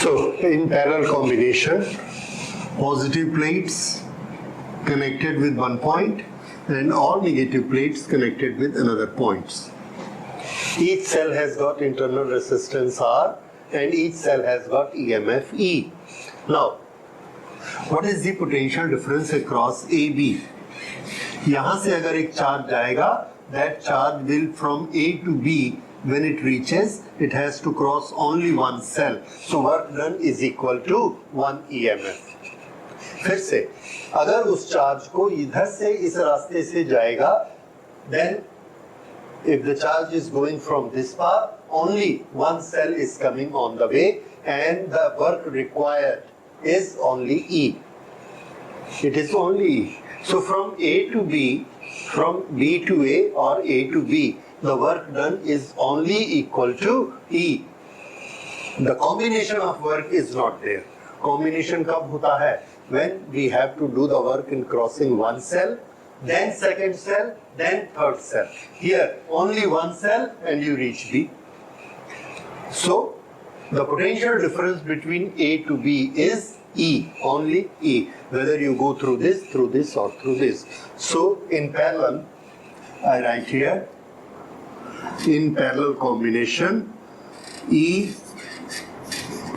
So in parallel combination, positive plates connected with one point and all negative plates connected with another points. Each cell has got internal resistance R and each cell has got EMF E. Now, what is the potential difference across AB? यहाँ से अगर एक charge जाएगा, that charge will from A to B, when it reaches, it has to cross only one cell. So work done is equal to 1 EMF. फिर से, अगर उस charge को इधर से इस रास्ते से जाएगा, then if the charge is going from this path, only one cell is coming on the way and the work required is only E. It is only E. So from A to B, from B to A or A to B, the work done is only equal to E. The combination of work is not there. Combination कब होता है? When we have to do the work in crossing one cell, then second cell, then third cell. Here only one cell and you reach B. So the potential difference between A to B is E, only E, whether you go through this or through this. So in parallel, I write here, in parallel combination, E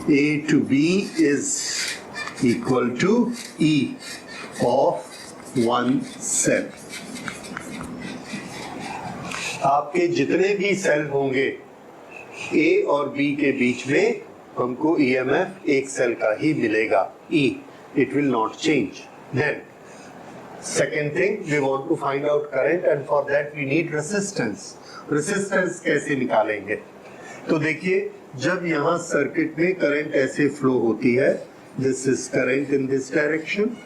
A to B is equal to E of one cell. आपके जितने भी cell होंगे A और B के बीच में हमको EMF एक cell का ही मिलेगा, E. It will not change. Then, second thing, we want to find out current and for that we need resistance. Resistance कैसे निकालेंगे? तो देखिए, जब यहाँ सर्किट में करंट ऐसे फ्लो होती है, this is current in this direction,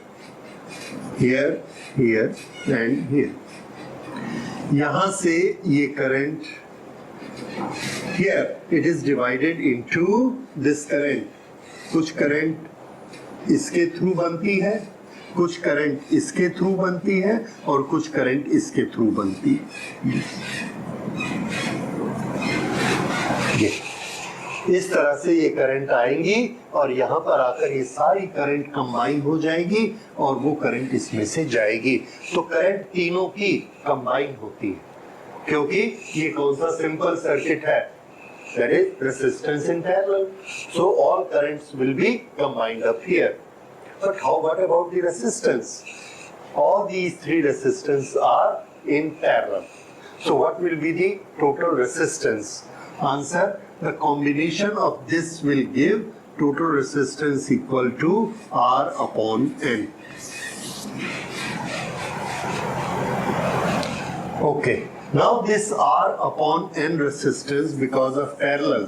here, here and here. यहाँ से ये current, here it is divided into this current. कुछ करंट इसके थ्रू बनती है, कुछ करंट इसके थ्रू बनती है और कुछ करंट इसके थ्रू बनती है. इस तरह से ये करंट आएंगी और यहाँ पर आकर ये सारी करंट कंबाइन हो जाएगी और वो करंट इसमें से जाएगी. तो करंट तीनों की कंबाइन होती है क्योंकि ये कौन सा सिंपल सर्किट है? That is resistance in parallel. So all currents will be combined up here. But what about the resistance? All these three resistances are in parallel. So what will be the total resistance? Answer, the combination of this will give total resistance equal to R upon N. Okay. Now this R upon N resistance because of parallel,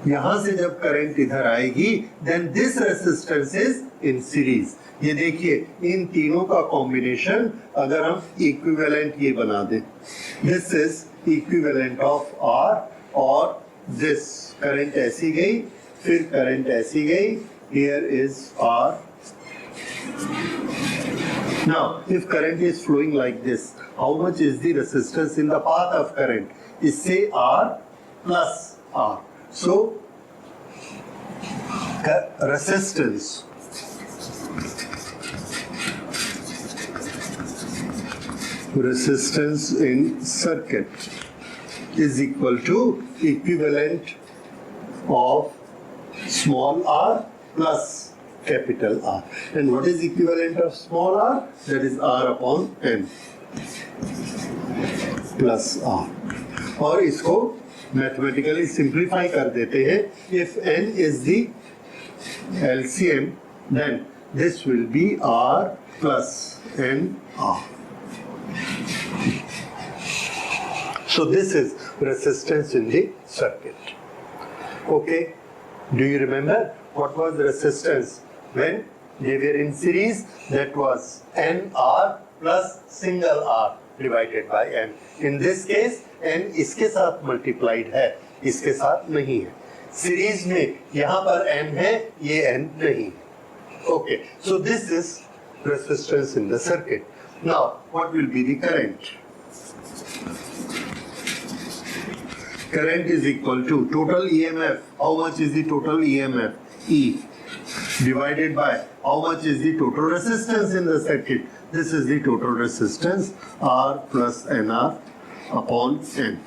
यहाँ से जब current इधर आएगी, then this resistance is in series. ये देखिए, इन तीनों का combination अगर हम इक्विवेलेंट ये बना दें, this is equivalent of R और this करंट ऐसी गई, फिर करंट ऐसी गई, here is R. Now, if current is flowing like this, how much is the resistance in the path of current? इससे R plus R. So, resistance in circuit is equal to equivalent of small r plus capital R. And what is equivalent of small r? That is R upon N plus R. और इसको mathematically simplify कर देते हैं. If N is the LCM, then this will be R plus N R. So this is resistance in the circuit. Okay, do you remember what was the resistance when they were in series? That was NR plus single R divided by N. In this case, N इसके साथ multiplied है, इसके साथ नहीं है. Series में यहाँ पर N है, ये N नहीं है. Okay, so this is resistance in the circuit. Now, what will be the current? Current is equal to total EMF. How much is the total EMF? E divided by how much is the total resistance in the circuit. This is the total resistance R plus NR upon N.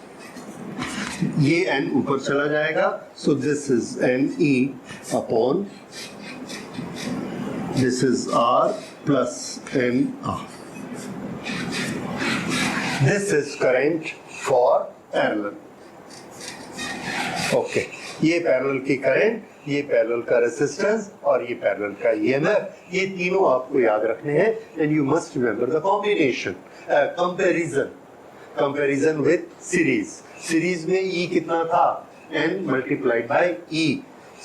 ये N ऊपर चला जाएगा, so this is NE upon this is R plus NR. This is current for parallel. Okay, ये parallel की current, ये parallel का resistance और ये पैरेलल का ईएमएफ, ये तीनों आपको याद रखने हैं. And you must remember the combination, comparison with series. Series में E कितना था? N multiplied by E.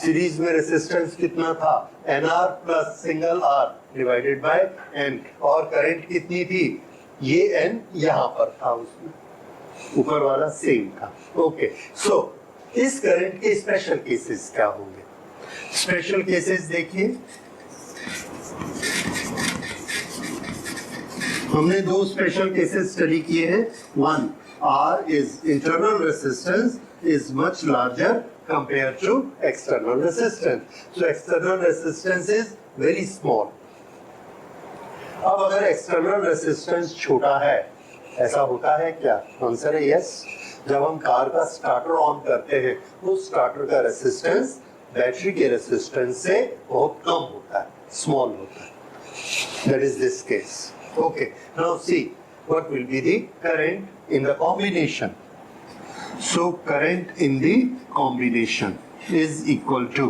Series में रेजिस्टेंस कितना था? NR plus single R divided by N. और करंट कितनी थी? ये N यहाँ पर था, उसमें ऊपर वाला सेम था. ओके, सो इस करंट के स्पेशल केसेस क्या होंगे? स्पेशल केसेस देखिए, हमने दो स्पेशल केसेस स्टडी किए हैं. One, R is internal resistance is much larger compared to external resistance. So external resistance is very small. अब अगर एक्सटर्नल रेजिस्टेंस छोटा है, ऐसा होता है क्या? आंसर है यस. जब हम कार का स्टार्टर ऑन करते हैं, तो स्टार्टर का रेजिस्टेंस बैटरी के रेजिस्टेंस से बहुत कम होता है, स्मॉल होता है. That is this case. Okay, now see what will be the current in the combination. So current in the combination is equal to,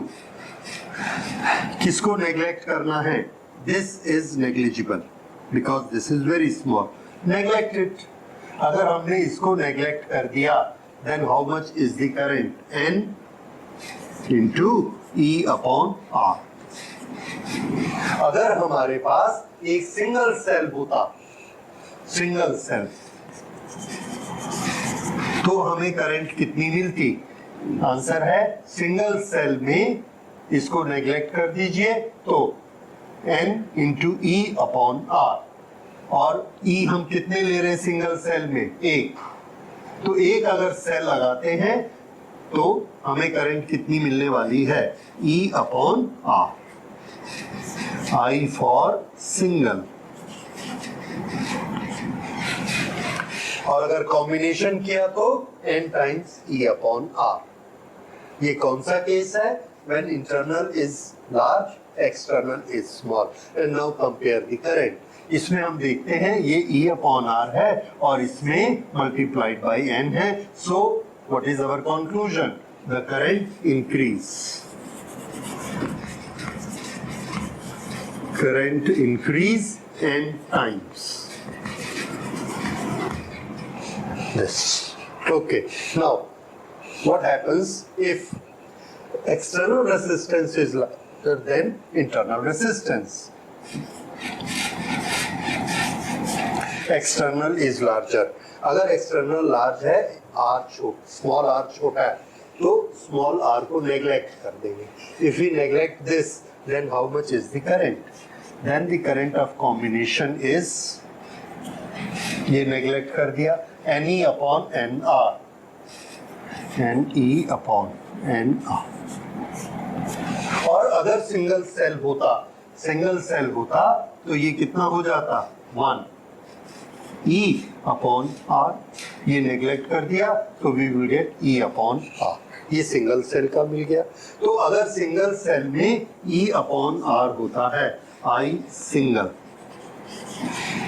किसको नेग्लेक्ट करना है? This is negligible because this is very small. Neglect it. अगर हमने इसको neglect कर दिया, then how much is the current? N into E upon R. अगर हमारे पास एक सिंगल सेल होता, सिंगल सेल, तो हमें करंट कितनी मिलती? आंसर है सिंगल सेल में, इसको नेग्लेक्ट कर दीजिए तो N into E upon R. और E हम कितने ले रहे हैं सिंगल सेल में? एक. तो एक अगर सेल लगाते हैं तो हमें करंट कितनी मिलने वाली है? E upon R. I for single. और अगर कॉम्बिनेशन किया तो N times E upon R. ये कौन सा केस है? When internal is large, external is small. And now compare the current. इसमें हम देखते हैं ये E अपॉन R है और इसमें मल्टीप्लाइड बाई N है. So what is our conclusion? The current increase. Current increase N times this. Okay, now what happens if external resistance is larger than internal resistance? External is larger. अगर external large है, small R छोटा है, तो small R को neglect कर देंगे. If we neglect this, then how much is the current? Then the current of combination is, ये neglect कर दिया, NE upon NR. NE upon NR. और अगर सिंगल सेल होता तो ये कितना हो जाता? 1 E अपॉन R. ये नेग्लेक्ट कर दिया तो we will get E upon R. ये सिंगल सेल का मिल गया. तो अगर सिंगल सेल में E अपॉन R होता है, I single,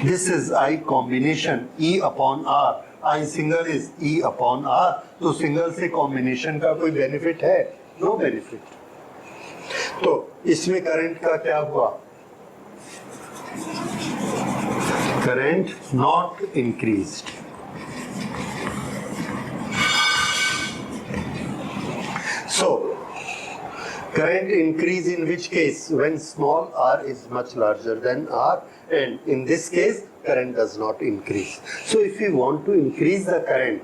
this is I combination, E upon R. I single is E upon R. तो सिंगल से कॉम्बिनेशन का कोई बेनिफिट है? No benefit. तो इसमें करंट का क्या हुआ? Current not increased. So, current increase in which case? When small r is much larger than R, and in this case, current does not increase. So, if we want to increase the current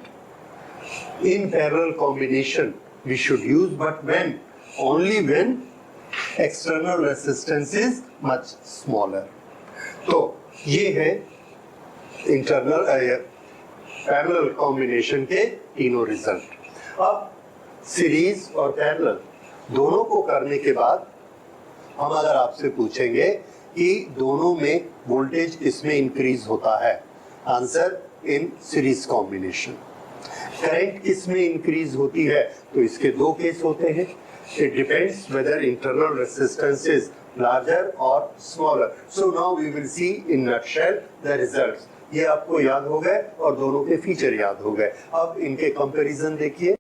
in parallel combination, we should use, but when? Only when external resistance is much smaller. तो ये है internal parallel combination के तीनों result. अब series और parallel दोनों को करने के बाद हम अगर आपसे पूछेंगे कि दोनों में वोल्टेज किसमें इंक्रीज होता है, answer in series combination. Current किसमें इंक्रीज होती है, तो इसके दो केस होते हैं। It depends weather internal resistance is larger or smaller. So now we will see in nutshell the results. ये आपको याद हो गए और दोनों के फीचर याद हो गए। अब इनके कंपैरिजन देखिए।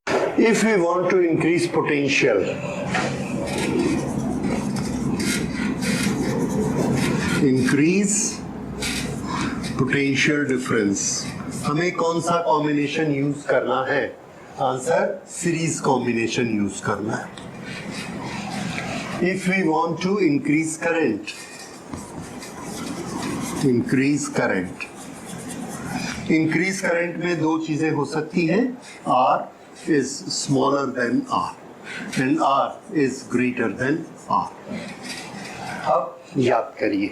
If we want to increase potential, increase potential difference, हमें कौन सा कॉम्बिनेशन यूज करना है, आंसर सीरीज कॉम्बिनेशन यूज करना है। If we want to increase current, increase current में दो चीजें हो सकती हैं, R is smaller than R and R is greater than R. अब याद करिए,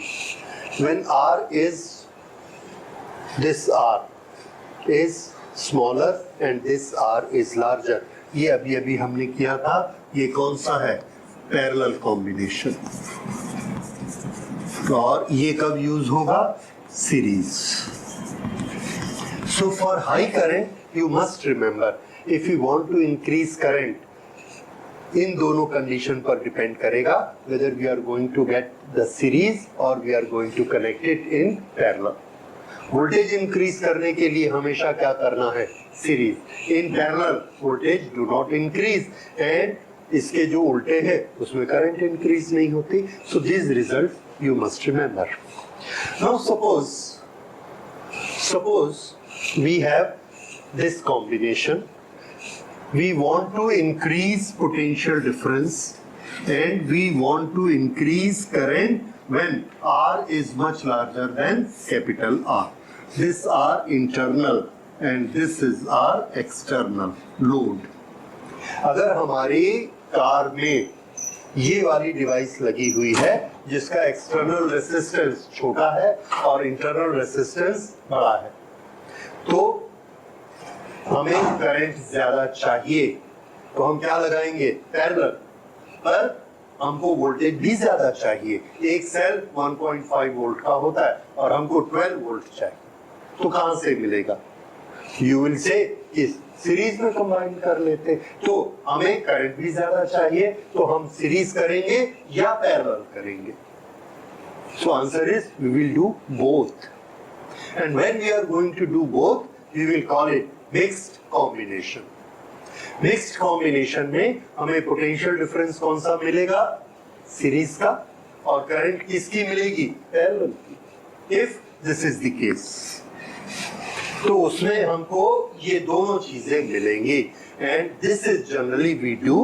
when R is, this R is smaller and this R is larger, ये अभी हमने किया था, ये कौन सा है, पैरेलल कॉम्बिनेशन, और ये कब यूज होगा, series. So for high current you must remember, if you want to increase current, इन दोनों कंडीशन पर डिपेंड करेगा whether we are going to get the series और we are going to connect it in parallel. Voltage increase करने के लिए हमेशा क्या करना है, series. In parallel voltage do not increase and इसके जो उल्टे हैं उसमें करंट इंक्रीज नहीं होती। So this result you must remember. Now suppose we have this combination, we want to increase potential difference and we want to increase current when R is much larger than capital R. This R internal and this is R external load. अगर हमारी car में ये वाली device लगी हुई है जिसका external resistance छोटा है और इंटरनल रेजिस्टेंस बड़ा है, तो हमें करंट ज्यादा चाहिए, तो हम क्या लगाएंगे, पैरेलल, पर हमको वोल्टेज भी ज्यादा चाहिए। एक सेल 1.5 वोल्ट का होता है और हमको 12 वोल्ट चाहिए, तो कहां से मिलेगा, यू विल से इस सीरीज में कंबाइन कर लेते, तो हमें करंट भी ज्यादा चाहिए, तो हम सीरीज करेंगे या पैरेलल करेंगे। So answer is we will do both, and when we are going to do both we will call it mixed combination. Mixed combination में हमें पोटेंशियल डिफरेंस कौन सा मिलेगा, सीरीज का, और करंट किसकी मिलेगी, पैरेलल की। If this is the case, तो उसमें हमको ये दोनों चीजें मिलेंगी, and this is generally we do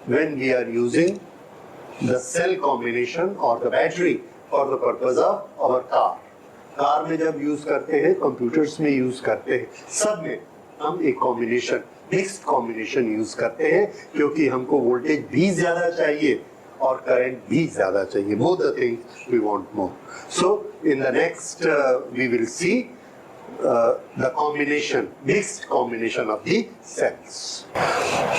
when we are using the cell combination और the battery for the purpose of our car. Car में जब यूज करते हैं, कंप्यूटर्स में यूज करते हैं, सब में हम एक कॉम्बिनेशन, मिक्स्ड कॉम्बिनेशन यूज करते हैं, क्योंकि हमको वोल्टेज भी ज्यादा चाहिए और करंट भी ज्यादा चाहिए, both the things we want more. So in the next we will see the combination, mixed combination of the cells.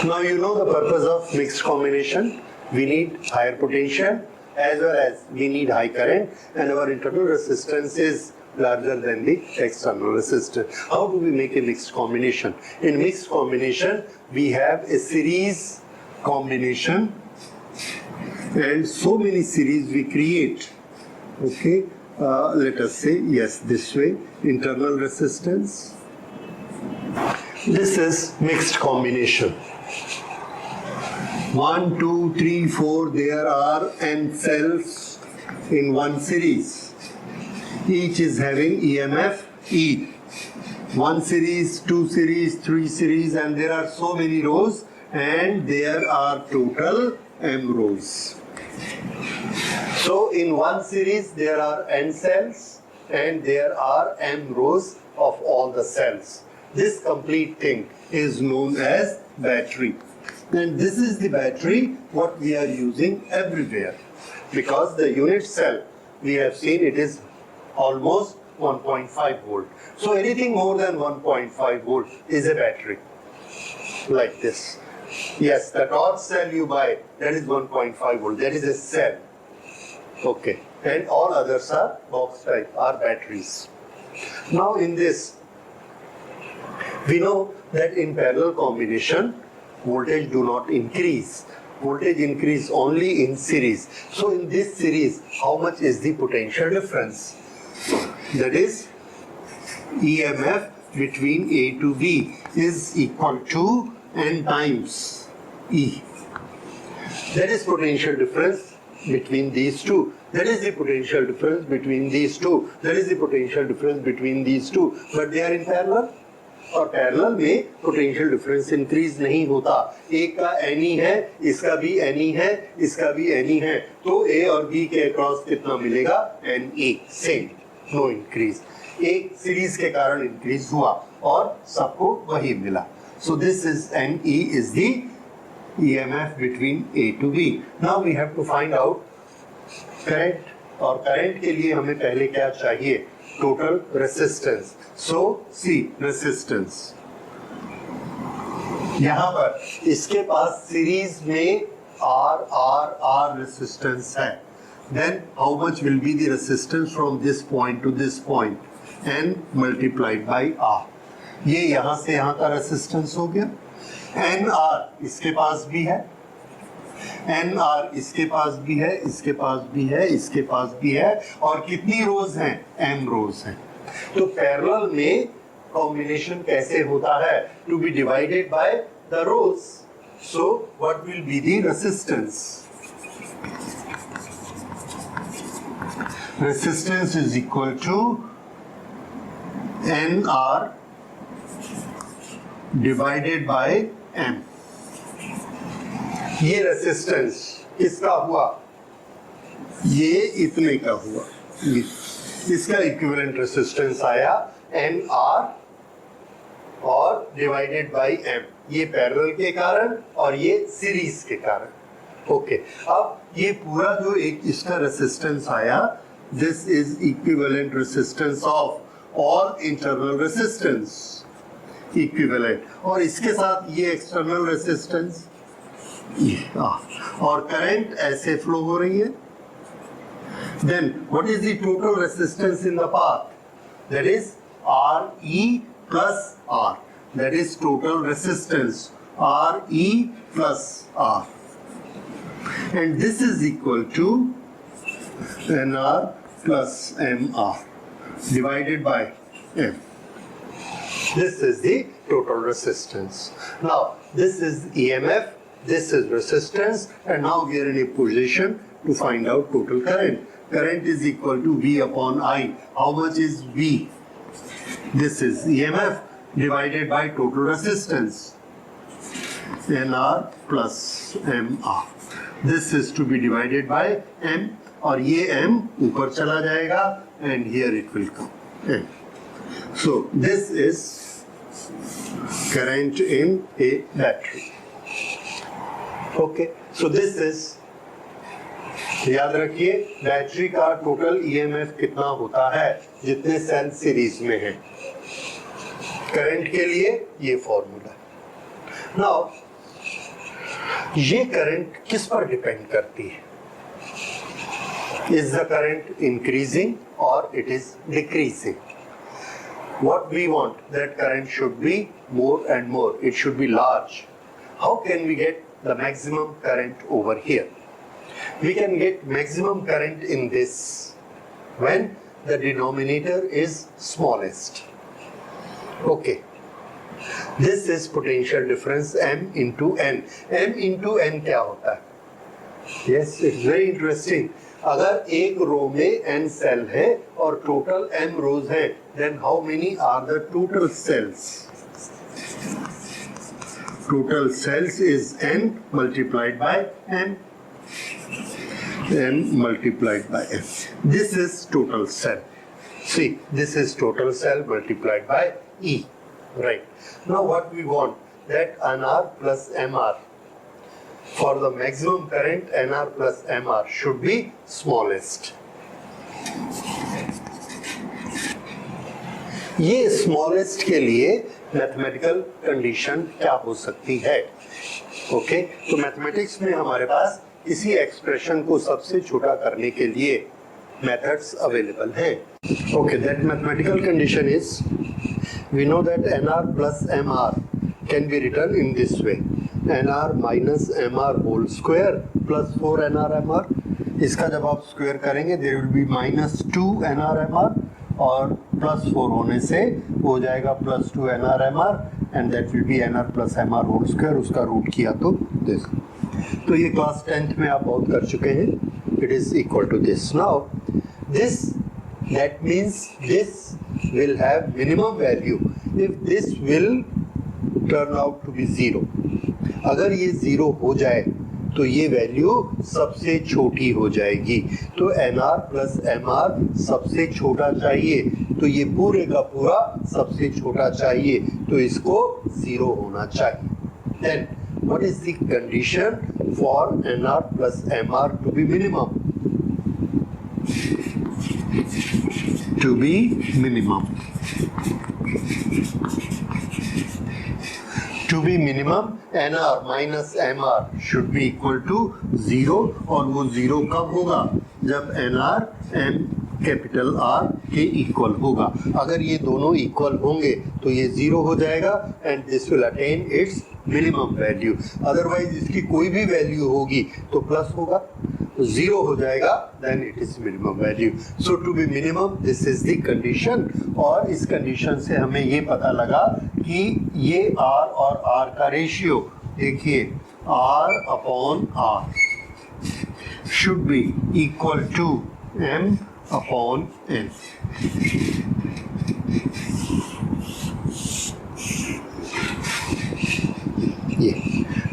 Now you know the purpose of mixed combination. We need higher potential as well as we need high current, and our internal resistance is larger than the external resistance. How do we make a mixed combination? In mixed combination we have a series combination, and so many series we create, okay. Let us say, yes, this way, internal resistance. This is mixed combination. 1, 2, 3, 4, there are n cells in one series. Each is having EMF E. 1 series, 2 series, 3 series, and there are so many rows, and there are total m rows. So in one series there are n cells and there are m rows of all the cells. This complete thing is known as battery, and this is the battery what we are using everywhere, because the unit cell we have seen it is almost 1.5 volt. So anything more than 1.5 volt is a battery, like this. Yes, the torch cell you buy, that is 1.5 volt. That is a cell. Okay. And all others are box type, are batteries. Now in this, we know that in parallel combination, voltage do not increase. Voltage increase only in series. So in this series, how much is the potential difference? That is, EMF between A to B is equal to N times E. That is potential difference between these two. That is the potential difference between these two. That is the potential difference between these two. But they are in parallel. और parallel में potential difference increase नहीं होता. एक का any है, इसका भी any है, इसका भी एनी है, तो ए और बी के अक्रॉस कितना मिलेगा? N A, same, no increase. एक सीरीज के कारण इंक्रीज हुआ और सबको वही मिला. So this is N E is the EMF between A to B. Now we have to find out current, और करंट के लिए हमें पहले क्या चाहिए? Total resistance. So see resistance, यहां पर इसके पास सीरीज में आर आर आर रेसिस्टेंस है. Then how much will be the resistance from this point to this point? N multiplied by R. ये यहां से यहां का रेसिस्टेंस हो गया. एन आर इसके पास भी है, एन आर इसके पास भी है, इसके पास भी है, इसके पास भी है, और कितनी रोज हैं? एम रोज हैं. तो पैरेलल में कॉम्बिनेशन कैसे होता है? To be divided by the rows. So what will be the resistance? Resistance is equal to N R divided by M. ये रेसिस्टेंस किसका हुआ? ये इतने का हुआ. इसका इक्विवेलेंट रेसिस्टेंस आया एन आर और डिवाइडेड बाय एम. ये पैरेलल के कारण और ये सीरीज के कारण. ओके, अब ये पूरा जो एक इसका रेसिस्टेंस आया, this is equivalent resistance of all internal resistance, equivalent. और इसके साथ ये एक्सटर्नल रेसिस्टेंस, और करंट ऐसे फ्लो हो रही है. Then what is the total resistance in the path? That is RE plus R. That is total resistance, RE plus R. And this is equal to NR plus MR divided by M. This is the total resistance. Now this is EMF, this is resistance, and now we are in a position to find out total current. Current is equal to V upon I. How much is V? This is EMF divided by total resistance, NR plus MR. This is to be divided by M, और ये M ऊपर चला जाएगा, and here it will come M. So this is current in a battery. Okay, so this is, याद रखिए, battery का total EMF कितना होता है जितने सेल सीरीज में है. करंट के लिए ये फॉर्मूला. नाउ ये करंट किस पर डिपेंड करती है? इज द करंट इंक्रीजिंग और it is decreasing? What we want, that current should be more and more, it should be large. How can we get the maximum current over here? We can get maximum current in this when the denominator is smallest. Okay, this is potential difference M into N. M into N क्या होता है? Yes, it's very interesting. अगर एक रो में n cell है और total m रोज है, then how many are the total cells? Total cells is n multiplied by m. M multiplied by M. This is total cell. See, this is total cell multiplied by E. Right. Now what we want, that NR plus MR. For the maximum current, NR plus MR should be smallest. ये smallest के लिए mathematical condition क्या हो सकती है। Okay, तो mathematics में हमारे पास इसी एक्सप्रेशन को सबसे छोटा करने के लिए मेथड्स अवेलेबल है। Okay, that mathematical condition is, we know that nr plus mr can be written in this way, nr minus mr whole square plus 4 nr mr। इसका जब आप स्क्वायर करेंगे there will be minus 2 nr mr और plus 4 होने से हो जाएगा plus 2 nr mr and that will be nr plus mr whole square. उसका रूट किया तो दिस। तो ये क्लास 10th में आप बहुत कर चुके हैं। It is equal to this. Now this, that means this will have minimum value if this will turn out to be 0। अगर ये 0 हो जाए तो ये वैल्यू सबसे छोटी हो जाएगी। तो nr प्लस mr सबसे छोटा चाहिए, तो ये पूरे का पूरा सबसे छोटा चाहिए, तो इसको 0 होना चाहिए। Then what is the condition for nr plus mr to be minimum? To be minimum. To be minimum, nr minus mr should be equal to 0, और वो 0 कब होगा? जब nr m कैपिटल R के इक्वल होगा। अगर ये दोनों इक्वल होंगे तो ये 0 हो जाएगा and this will attain it's minimum value. Otherwise इसकी कोई भी वैल्यू होगी तो प्लस होगा, 0 हो जाएगा, then it is minimum value. So to be minimum this is the condition. और इस कंडीशन से हमें ये पता लगा कि ये R और R का रेशियो, देखिए R upon R should be equal to M upon N। ये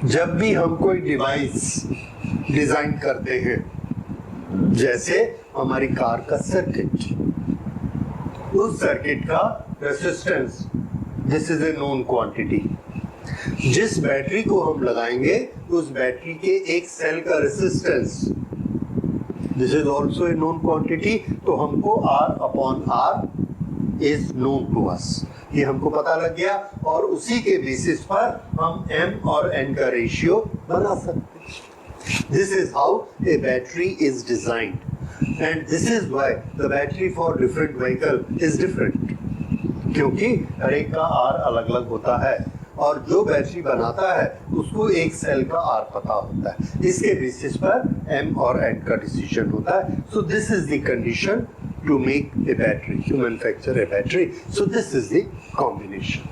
जब भी हम कोई डिवाइस डिजाइन करते हैं, जैसे हमारी कार का सर्किट, उस सर्किट का resistance, this is a known quantity. जिस बैटरी को हम लगाएंगे उस बैटरी के एक सेल का resistance, this is also a known quantity. तो हमको R upon R is known to us, ये हमको पता लग गया, और उसी के बेसिस पर हम M और N का रेशियो बना सकते हैं। This is how a battery is designed, and this is why the battery for different vehicle is different, क्योंकि हर एक का R अलग अलग होता है, और जो बैटरी बनाता है उसको एक सेल का R पता होता है, इसके बेसिस पर M और N का डिसीजन होता है। So this is the condition to make a battery, to manufacture a battery. So this is the combination.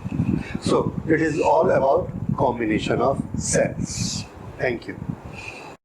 So it is all about combination of cells. Thank you.